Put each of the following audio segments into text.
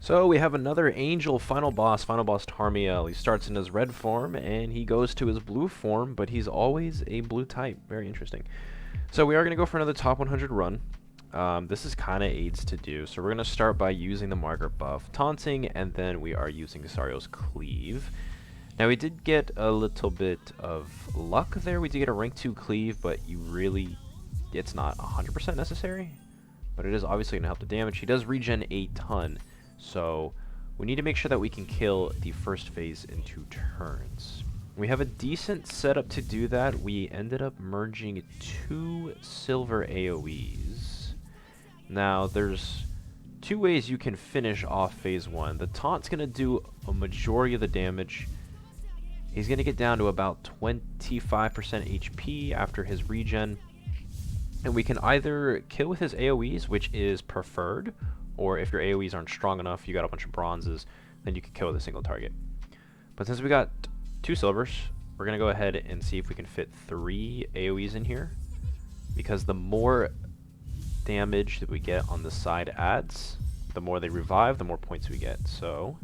So we have another Angel Final Boss Tarmiel. He starts in his red form and he goes to his blue form, but he's always a blue type. Very interesting. So we are going to go for another top 100 run. This is kind of aids to do. So we're going to start by using the Margaret buff, taunting, and then we are using Sario's cleave. Now we did get a little bit of luck there. We did get a rank 2 cleave, but it's not 100% necessary. But it is obviously going to help the damage. He does regen a ton. So we need to make sure that we can kill the first phase in 2 turns. We have a decent setup to do that. We ended up merging 2 silver AoEs. Now there's 2 ways you can finish off phase 1. The taunt's going to do a majority of the damage. He's going to get down to about 25% HP after his regen. And we can either kill with his AoEs, which is preferred, or if your AoEs aren't strong enough, you got a bunch of bronzes, then you can kill with a single target. But since we got 2 silvers, we're going to go ahead and see if we can fit 3 AoEs in here. Because the more damage that we get on the side adds, the more they revive, the more points we get. So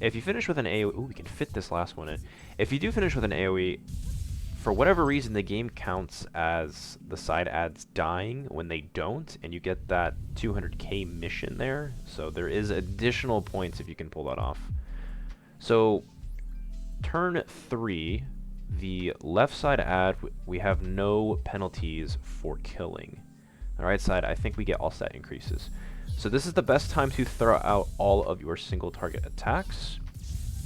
if you finish with an AoE, ooh, we can fit this last one in. If you do finish with an AoE, for whatever reason, the game counts as the side adds dying when they don't, and you get that 200k mission there. So there is additional points if you can pull that off. So turn 3, the left side add, we have no penalties for killing. The right side, I think we get all stat increases. So this is the best time to throw out all of your single target attacks.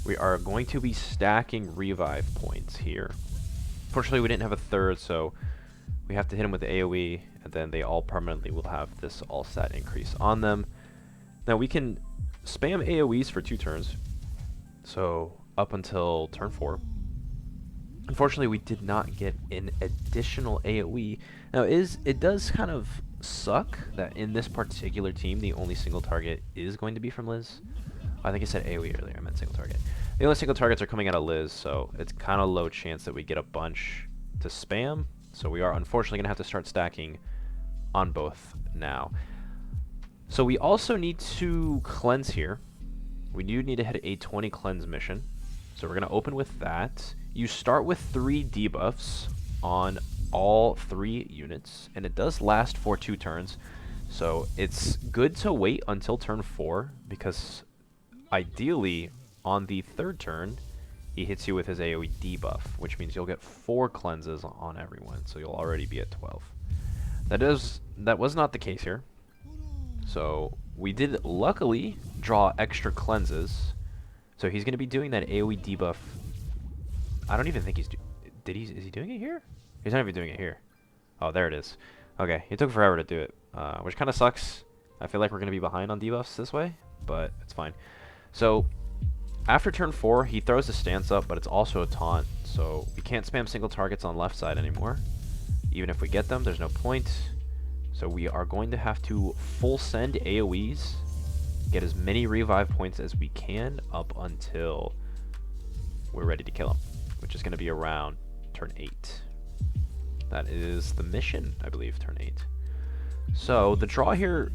We are going to be stacking revive points here. Fortunately, we didn't have a third, so we have to hit them with the AoE, and then they all permanently will have this all stat increase on them. Now we can spam AoEs for 2 turns, so up until turn 4. Unfortunately, we did not get an additional AoE. Now it does kind of suck that in this particular team, the only single target is going to be from Liz. I think I said AoE earlier, I meant single target. The only single targets are coming out of Liz, so it's kind of low chance that we get a bunch to spam. So we are unfortunately going to have to start stacking on both now. So we also need to cleanse here. We do need to hit a 20 cleanse mission. So we're going to open with that. You start with 3 debuffs on all 3 units, and it does last for 2 turns. So it's good to wait until turn 4, because ideally on the 3rd turn, he hits you with his AoE debuff, which means you'll get 4 cleanses on everyone, so you'll already be at 12. That was not the case here. So we did luckily draw extra cleanses. So he's going to be doing that AoE debuff. I don't even think he's is he doing it here? He's not even doing it here. Oh, there it is. Okay, it took forever to do it, which kind of sucks. I feel like we're going to be behind on debuffs this way, but it's fine. So after turn 4, he throws his stance up, but it's also a taunt, so we can't spam single targets on left side anymore. Even if we get them, there's no point. So we are going to have to full send AoEs, get as many revive points as we can up until we're ready to kill him, which is going to be around turn 8. That is the mission, I believe, turn 8. So the draw here,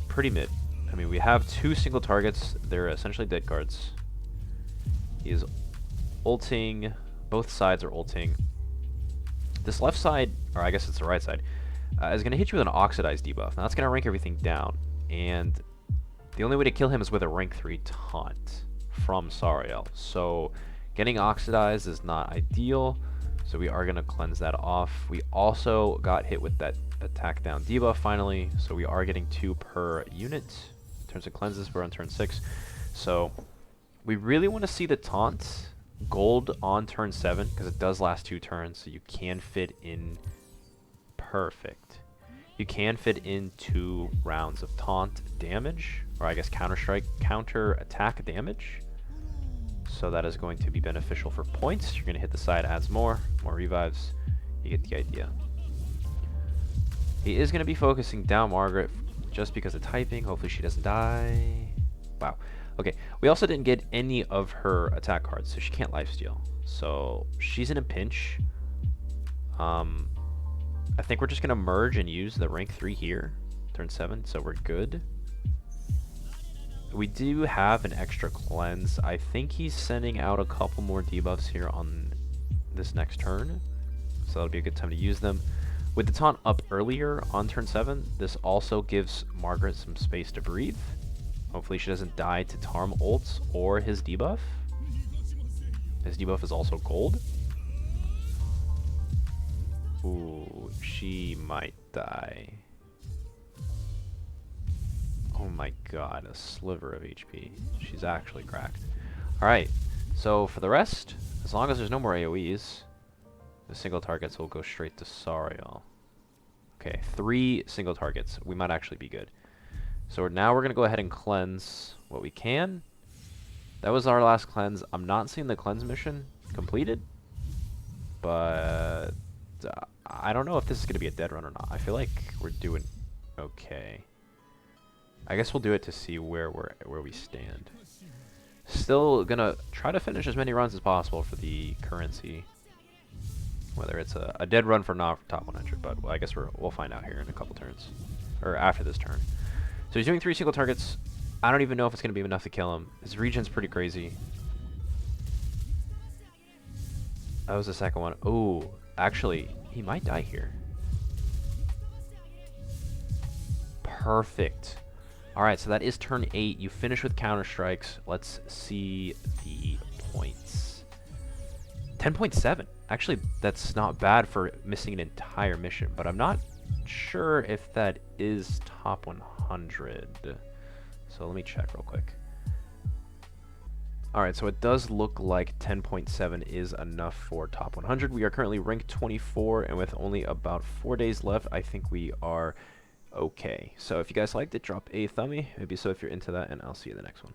pretty mid. I mean, we have 2 single targets. They're essentially dead guards. He is ulting. Both sides are ulting. This left side, or I guess it's the right side, is going to hit you with an oxidized debuff. Now that's going to rank everything down. And the only way to kill him is with a rank 3 taunt from Sariel. So getting oxidized is not ideal. So we are going to cleanse that off. We also got hit with that attack down debuff finally. So we are getting 2 per unit. In terms of cleanses, we're on turn 6. So we really want to see the taunt gold on turn 7, because it does last 2 turns, so you can fit in perfect. You can fit in 2 rounds of taunt damage, or I guess counter attack damage. So that is going to be beneficial for points. You're going to hit the side, adds more revives. You get the idea. He is going to be focusing down Margaret just because of typing. Hopefully she doesn't die. Wow. Okay, we also didn't get any of her attack cards, so she can't lifesteal. So she's in a pinch. I think we're just going to merge and use the rank 3 here. Turn 7, so we're good. We do have an extra cleanse. I think he's sending out a couple more debuffs here on this next turn, so that'll be a good time to use them. With the taunt up earlier on turn 7, this also gives Margaret some space to breathe. Hopefully she doesn't die to Tarm ults or his debuff. His debuff is also gold. Ooh, she might die. Oh my god, a sliver of HP. She's actually cracked. Alright, so for the rest, as long as there's no more AoEs, the single targets will go straight to Sariel. Okay, 3 single targets. We might actually be good. So now we're going to go ahead and cleanse what we can. That was our last cleanse. I'm not seeing the cleanse mission completed, but I don't know if this is going to be a dead run or not. I feel like we're doing okay. I guess we'll do it to see where we stand. Still gonna try to finish as many runs as possible for the currency. Whether it's a dead run for not top 100, but I guess we'll find out here in a couple turns, or after this turn. So he's doing 3 single targets. I don't even know if it's gonna be enough to kill him. His regen's pretty crazy. That was the second one. Oh, actually, he might die here. Perfect. Alright, so that is turn 8. You finish with counter strikes. Let's see the points. 10.7. Actually, that's not bad for missing an entire mission, but I'm not sure if that is top 100. So let me check real quick. Alright, so it does look like 10.7 is enough for top 100. We are currently ranked 24, and with only about 4 days left, I think we are okay. So if you guys liked it, drop a thumbie, maybe so if you're into that, and I'll see you in the next one.